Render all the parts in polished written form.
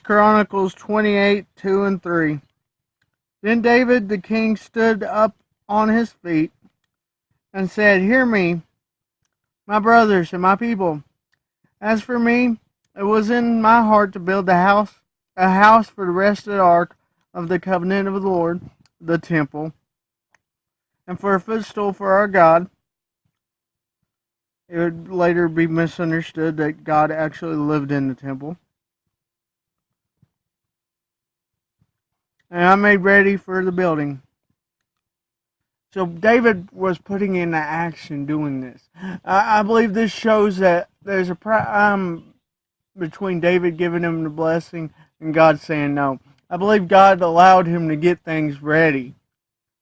1 Chronicles 28, 2 and 3. Then David the king stood up on his feet and said, "Hear me, my brothers and my people. As for me, it was in my heart to build a house for the rest of the ark of the covenant of the Lord, the temple, and for a footstool for our God." It would later be misunderstood that God actually lived in the temple. "And I made ready for the building." So David was putting into action doing this. I believe this shows that there's a between David giving him the blessing and God saying no. I believe God allowed him to get things ready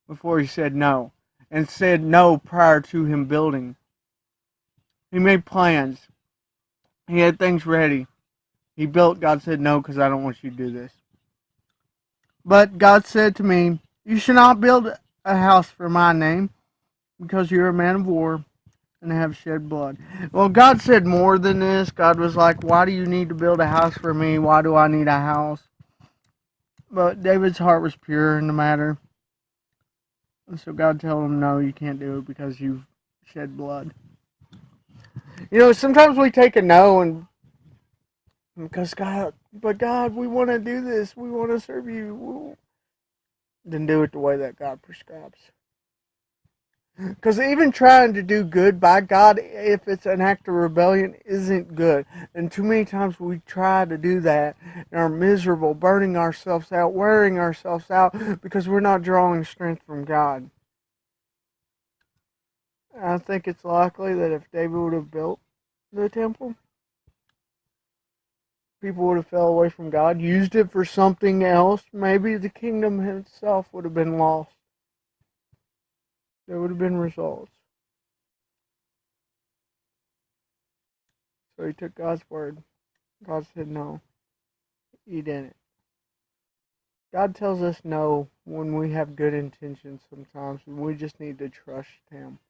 before he said no, and said no prior to him building. He made plans. He had things ready. He built. God said no because I don't want you to do this. But God said to me, "You should not build a house for my name, because you're a man of war and have shed blood." Well, God said more than this. God was like, "Why do you need to build a house for me? Why do I need a house?" But David's heart was pure in the matter. And so God told him, "No, you can't do it because you've shed blood." You know, sometimes we take a no and because God, we want to do this. We want to serve you. Then do it the way that God prescribes. Because even trying to do good by God, if it's an act of rebellion, isn't good. And too many times we try to do that and are miserable, burning ourselves out, wearing ourselves out, because we're not drawing strength from God. I think it's likely that if David would have built the temple, people would have fell away from God, used it for something else. Maybe the kingdom itself would have been lost. There would have been results. So he took God's word. God said no. He didn't. God tells us no when we have good intentions sometimes, and we just need to trust Him.